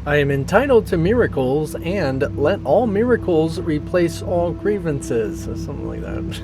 I am entitled to miracles, and let all miracles replace all grievances, or something like that.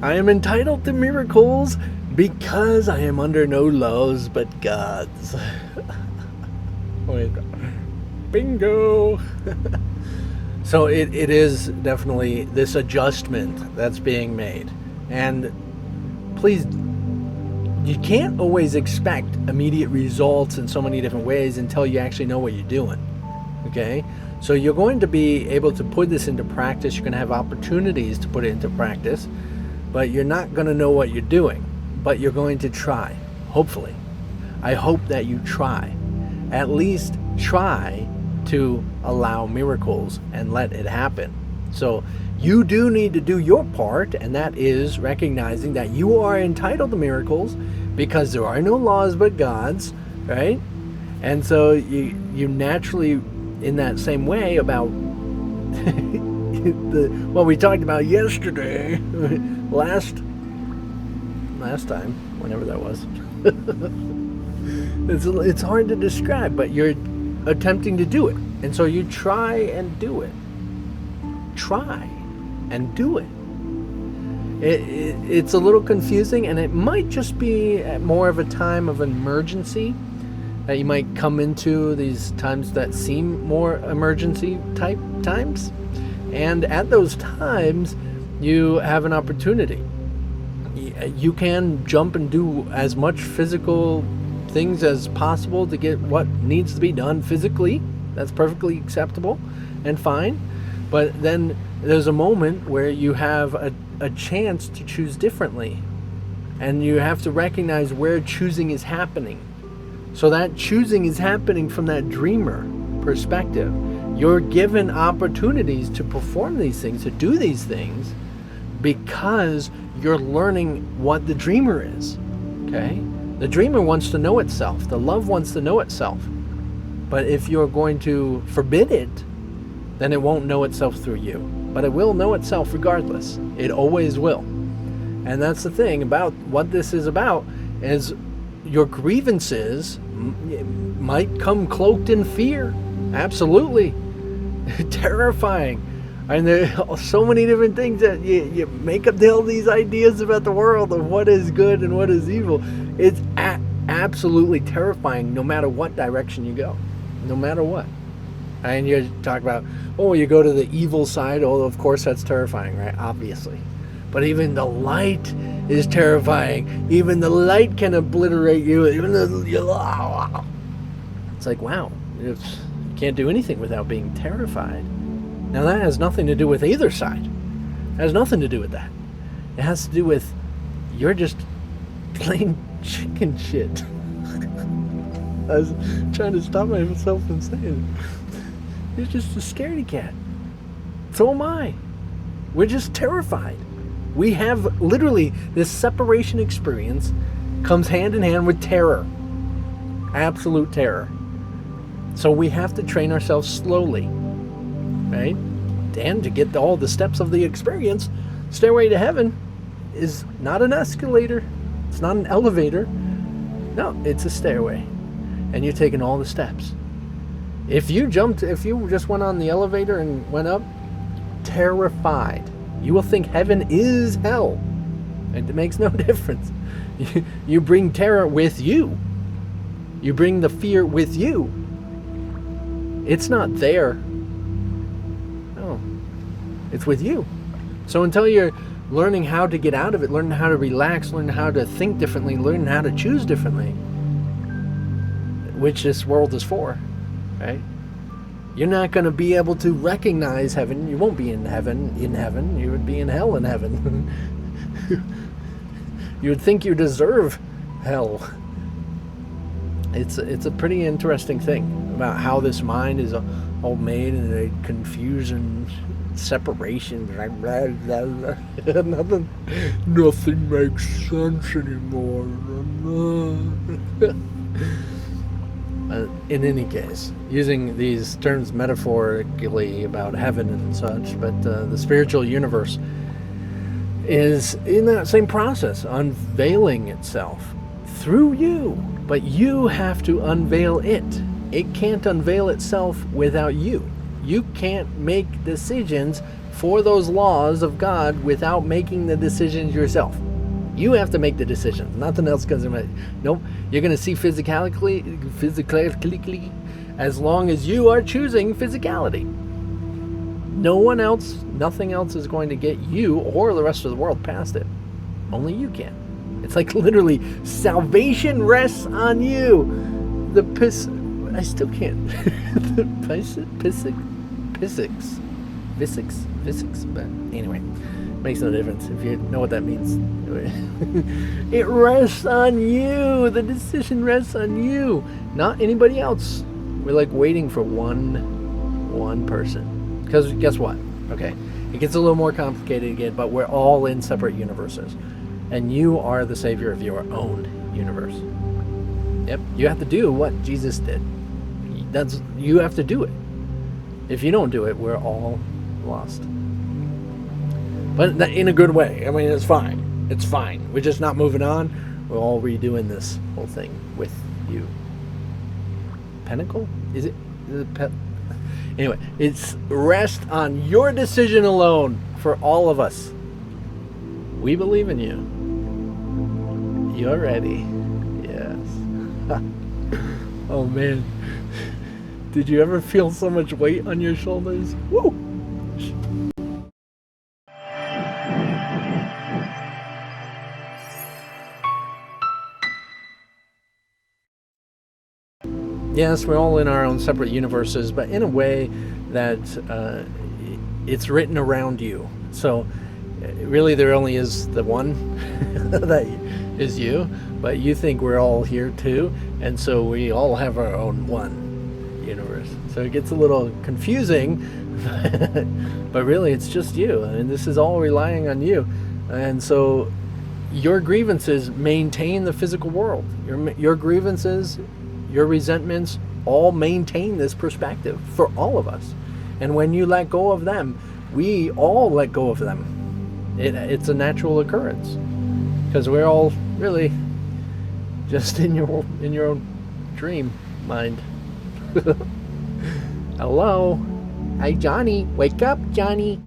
I am entitled to miracles because I am under no laws but God's. Wait. Bingo! So it is definitely this adjustment that's being made. And please, you can't always expect immediate results in so many different ways until you actually know what you're doing. Okay? So you're going to be able to put this into practice. You're going to have opportunities to put it into practice. But you're not going to know what you're doing. But you're going to try, hopefully. I hope that you try. At least try to allow miracles and let it happen. So you do need to do your part, and that is recognizing that you are entitled to miracles because there are no laws but God's, right? And so you naturally, in that same way about what we talked about yesterday, last time, whenever that was. It's hard to describe, but you're attempting to do it. And so you try and do it. Try and do it. It's a little confusing, and it might just be more of a time of emergency that you might come into, these times that seem more emergency type times. And at those times, you have an opportunity. You can jump and do as much physical things as possible to get what needs to be done physically. That's perfectly acceptable and fine. But then there's a moment where you have a chance to choose differently. And you have to recognize where choosing is happening. So that choosing is happening from that dreamer perspective. You're given opportunities to perform these things, to do these things, because you're learning what the dreamer is. Okay? The dreamer wants to know itself. The love wants to know itself. But if you're going to forbid it, then it won't know itself through you. But it will know itself regardless. It always will. And that's the thing about what this is about, is your grievances might come cloaked in fear. Absolutely. Terrifying. And there are so many different things that you make up all these ideas about the world of what is good and what is evil. It's absolutely terrifying no matter what direction you go. No matter what. And you talk about, oh, you go to the evil side. Oh, of course that's terrifying, right? Obviously. But even the light is terrifying. Even the light can obliterate you. Even it's like, wow. You can't do anything without being terrified. Now that has nothing to do with either side. It has nothing to do with that. It has to do with you're just plain chicken shit. I was trying to stop myself from saying it. You're just a scaredy cat. So am I. We're just terrified. We have literally this separation experience comes hand in hand with terror. Absolute terror. So we have to train ourselves slowly. Right? And to get all the steps of the experience, Stairway to Heaven is not an escalator. It's not an elevator. No, it's a stairway. And you're taking all the steps. If you just went on the elevator and went up, terrified, you will think heaven is hell. And it makes no difference. You bring terror with you. You bring the fear with you. It's not there. No. It's with you. So until you're learning how to get out of it, learning how to relax, learning how to think differently, learning how to choose differently, which this world is for, right? You're not going to be able to recognize heaven. You won't be in heaven. You would be in hell in heaven. You would think you deserve hell. It's a pretty interesting thing about how this mind is all made in a confusion, separation. Nothing makes sense anymore. In any case, using these terms metaphorically about heaven and such, but the spiritual universe is in that same process, unveiling itself through you. But you have to unveil it. It can't unveil itself without you. You can't make decisions for those laws of God without making the decisions yourself. You have to make the decisions. Nothing else comes in. Nope. You're going to see physicality as long as you are choosing physicality. No one else, nothing else is going to get you or the rest of the world past it. Only you can. It's like literally salvation rests on you. I still can't. The physics. But anyway, makes no difference if you know what that means. It rests on you. The decision rests on you, not anybody else. We're like waiting for one person. Because guess what? Okay, it gets a little more complicated again, but we're all in separate universes. And you are the savior of your own universe. Yep, you have to do what Jesus did. You have to do it. If you don't do it, we're all lost. But in a good way. I mean, it's fine. It's fine. We're just not moving on. We're all redoing this whole thing with you. Pinnacle? Is it Anyway, it's rest on your decision alone for all of us. We believe in you. You're ready. Yes. Oh man. Did you ever feel so much weight on your shoulders? Woo! Yes, we're all in our own separate universes, but in a way that it's written around you. So really there only is the one that is you, but you think we're all here too, and so we all have our own one universe. So it gets a little confusing, but really it's just you, and this is all relying on you. And so your grievances maintain the physical world. Your grievances, your resentments all maintain this perspective for all of us. And when you let go of them, we all let go of them. It's a natural occurrence because we're all really just in your own dream mind. Hello. Hi, Johnny. Wake up, Johnny.